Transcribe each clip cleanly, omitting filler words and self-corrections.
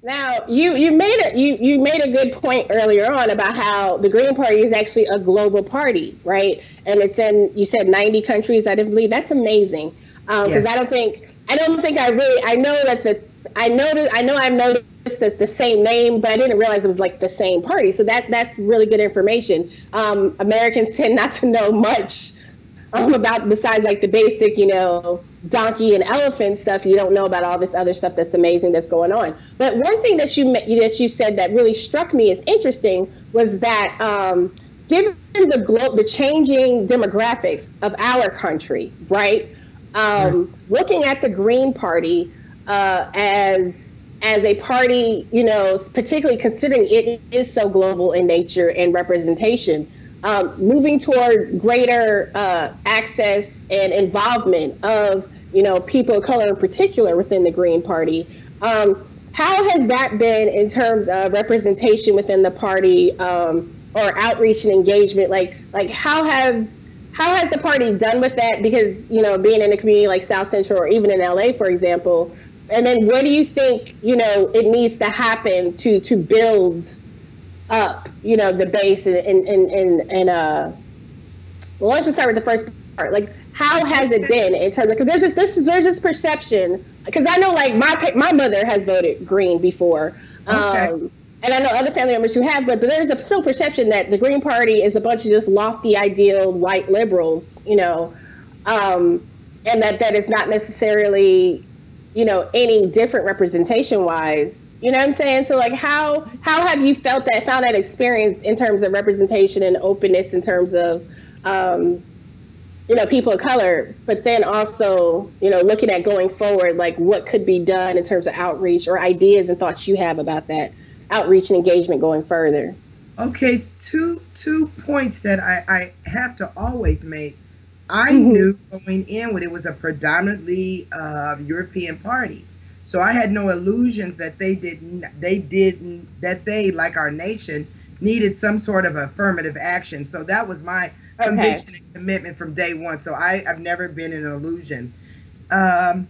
Now, you made a good point earlier on about how the Green Party is actually a global party, right? And it's in, you said 90 countries. I didn't believe. That's amazing. Because Yes. I don't think I really, I know that I know I've noticed that the same name, but I didn't realize it was like the same party. So that's really good information. Americans tend not to know much about, besides like the basic, donkey and elephant stuff. You don't know about all this other stuff that's amazing that's going on. But one thing that you said that really struck me as interesting was that given the changing demographics of our country, right? Looking at the Green Party as a party, particularly considering it is so global in nature and representation, moving towards greater access and involvement of people of color in particular within the Green Party. How has that been in terms of representation within the party, or outreach and engagement? Like how has the party done with that? Because being in a community like South Central or even in LA, for example, and then where do you think it needs to happen to build up the base and well, let's just start with the first part. Like, how has it been in terms of, because there's this perception, because I know like my mother has voted Green before, Okay. and I know other family members who have, but there's a still perception that the Green Party is a bunch of just lofty, ideal white liberals, and that is not necessarily any different representation wise. You know what I'm saying? So like how have you found that experience in terms of representation and openness in terms of people of color, but then also looking at going forward, like what could be done in terms of outreach or ideas and thoughts you have about that outreach and engagement going further. Okay, two points that I have to always make. I Hmm. knew going in when it was a predominantly European party, so I had no illusions that they, like our nation, needed some sort of affirmative action. So that was my Okay. conviction and commitment from day one. So I've never been in an illusion. Um,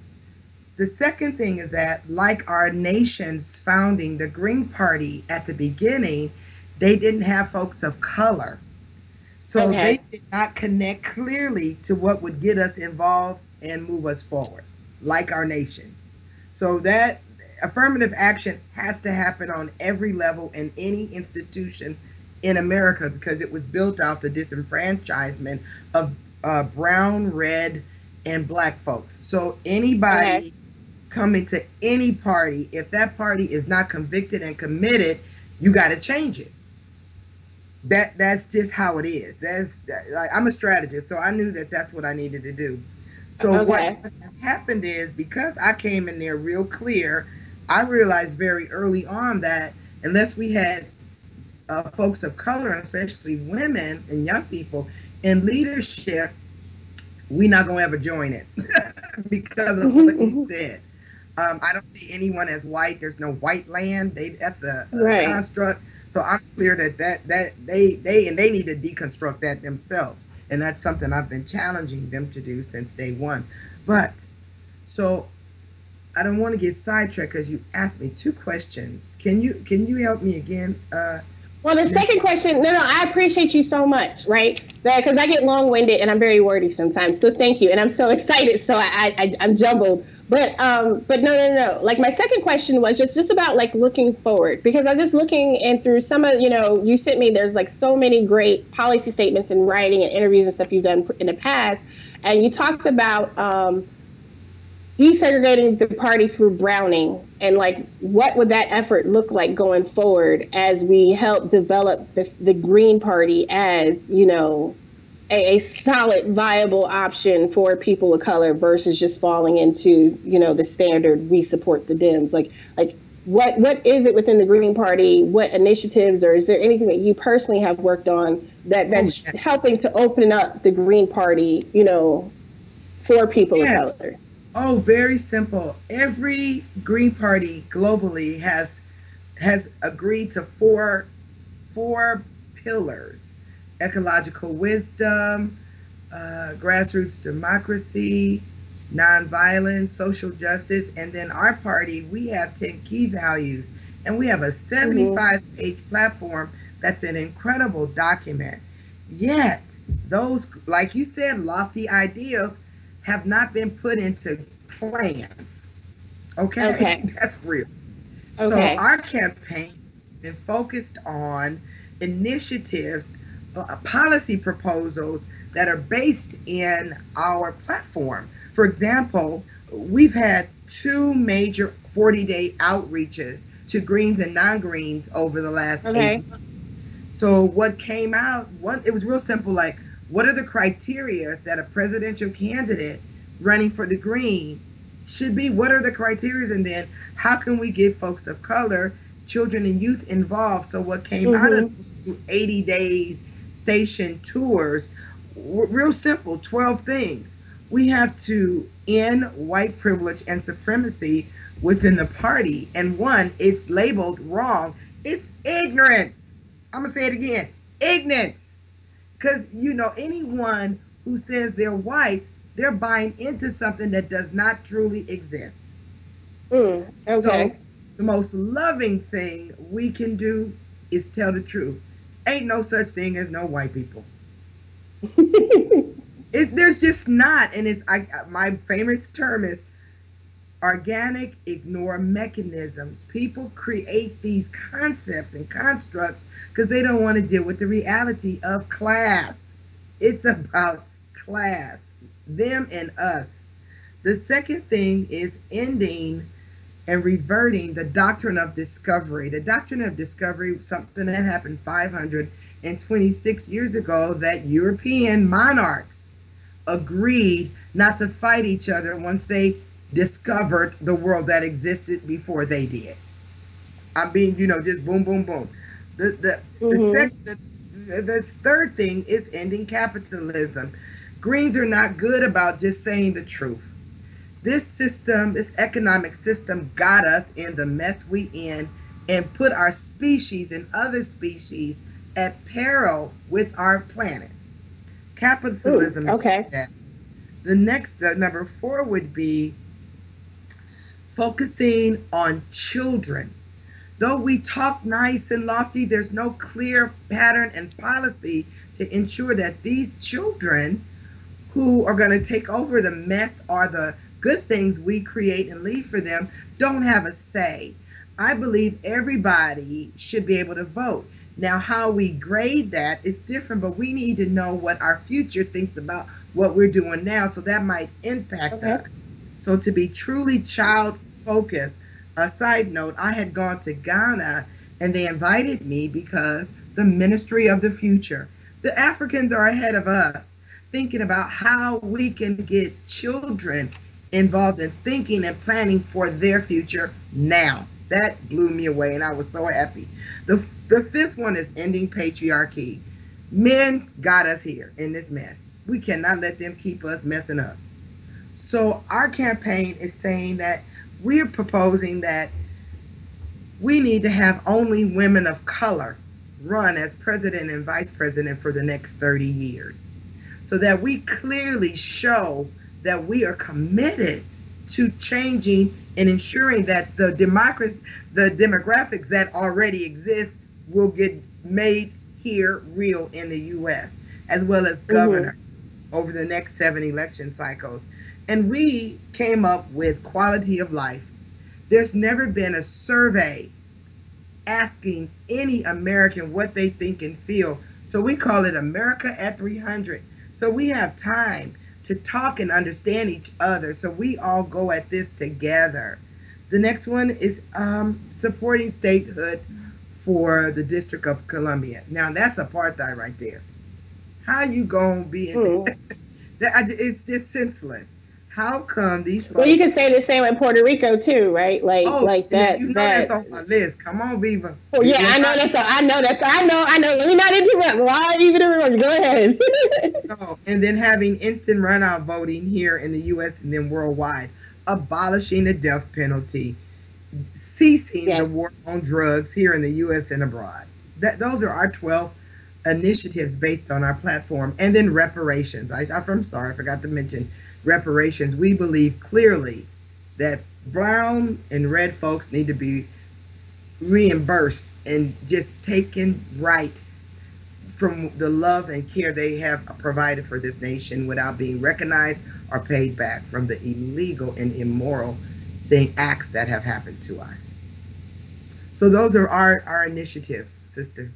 the second thing is that, like our nation's founding, the Green Party at the beginning, they didn't have folks of color. So they Okay. did not connect clearly to what would get us involved and move us forward, like our nation. So that affirmative action has to happen on every level in any institution in America, because it was built off the disenfranchisement of brown, red, and black folks. So Okay. anybody coming to any party, if that party is not convicted and committed, you got to change it. That's just how it is. That's like, I'm a strategist, so I knew that that's what I needed to do. So what Okay. has happened is, because I came in there real clear, I realized very early on that unless we had folks of color, and especially women and young people in leadership, we not gonna ever join it because of what you said. I don't see anyone as white. There's no white land. That's a Right. construct. So I'm clear that they need to deconstruct that themselves, and that's something I've been challenging them to do since day one. But so I don't want to get sidetracked because you asked me two questions. Can you help me again, Well, the Miss? second question, no, I appreciate you so much, right? Because I get long winded and I'm very wordy sometimes. So thank you, and I'm so excited. So I'm jumbled. But no. Like my second question was just about like looking forward, because I'm just looking and through some of you sent me. There's like so many great policy statements and writing and interviews and stuff you've done in the past, and you talked about desegregating the party through Browning, and like what would that effort look like going forward as we help develop the Green Party as a solid viable option for people of color versus just falling into the standard we support the Dems, like what is it within the Green Party, what initiatives, or is there anything that you personally have worked on Oh that's yes, helping to open up the Green Party for people of color? yes. Oh, very simple. Every Green Party globally has agreed to four pillars: ecological wisdom, grassroots democracy, nonviolence, social justice, and then our party, we have 10 key values. And we have a Mm-hmm. 75-page platform that's an incredible document. Yet, those, like you said, lofty ideals have not been put into plans. Okay? Okay. That's real. So Okay. our campaign has been focused on initiatives, policy proposals that are based in our platform. For example, we've had two major 40-day outreaches to greens and non-greens over the last Okay. 8 months. So what came out, one, it was real simple, like, what are the criteria that a presidential candidate running for the green should be? What are the criteria? And then how can we get folks of color, children and youth involved? So what came out of Mm-hmm. those 80 days station tours, real simple, 12 things. We have to end white privilege and supremacy within the party. And one, it's labeled wrong. It's ignorance. I'm going to say it again. Ignorance. Because, you know, anyone who says they're white, they're buying into something that does not truly exist. Okay. So the most loving thing we can do is tell the truth. Ain't no such thing as no white people. There's just not. And my favorite term is organic ignore mechanisms. People create these concepts and constructs because they don't want to deal with the reality of class. It's about class, them and us. The second thing is ending and reverting the doctrine of discovery. The doctrine of discovery, something that happened 526 years ago, that European monarchs agreed not to fight each other once they discovered the world that existed before they did. I mean, you know, just boom, boom, boom. The third thing is ending capitalism. Greens are not good about just saying the truth. This system, this economic system, got us in the mess we in and put our species and other species at peril with our planet. Capitalism. Okay. The next, number 4 would be focusing on children. Though we talk nice and lofty, there's no clear pattern and policy to ensure that these children who are going to take over the mess or the good things we create and leave for them don't have a say. I believe everybody should be able to vote. Now, how we grade that is different, but we need to know what our future thinks about what we're doing now, so that might impact us. So to be truly child focused, a side note, I had gone to Ghana and they invited me because the Ministry of the Future, the Africans are ahead of us, thinking about how we can get children involved in thinking and planning for their future now. That blew me away and I was so happy. The fifth one is ending patriarchy. Men got us here in this mess. We cannot let them keep us messing up. So our campaign is saying that we're proposing that we need to have only women of color run as president and vice president for the next 30 years, so that we clearly show that we are committed to changing and ensuring that the demographics that already exist will get made here real in the U.S., as well as governor over the next 7 election cycles. And we came up with quality of life. There's never been a survey asking any American what they think and feel. So we call it America at 300. So we have time to talk and understand each other. So we all go at this together. The next one is supporting statehood for the District of Columbia. Now that's apartheid right there. How you gonna be in it's just senseless. How come these folks... Well, you can say the same with Puerto Rico too, right? Like that. You know that's on my list. Come on, Viva. Oh yeah, I know that's. I know. Let me not interrupt. Why are you interrupting? Go ahead. No, and then having instant runout voting here in the U.S. and then worldwide, abolishing the death penalty, ceasing the war on drugs here in the U.S. and abroad. Those are our 12 initiatives based on our platform, and then reparations. I'm sorry, I forgot to mention reparations, we believe clearly that brown and red folks need to be reimbursed and just taken right from the love and care they have provided for this nation without being recognized or paid back from the illegal and immoral acts that have happened to us. So those are our initiatives, sister.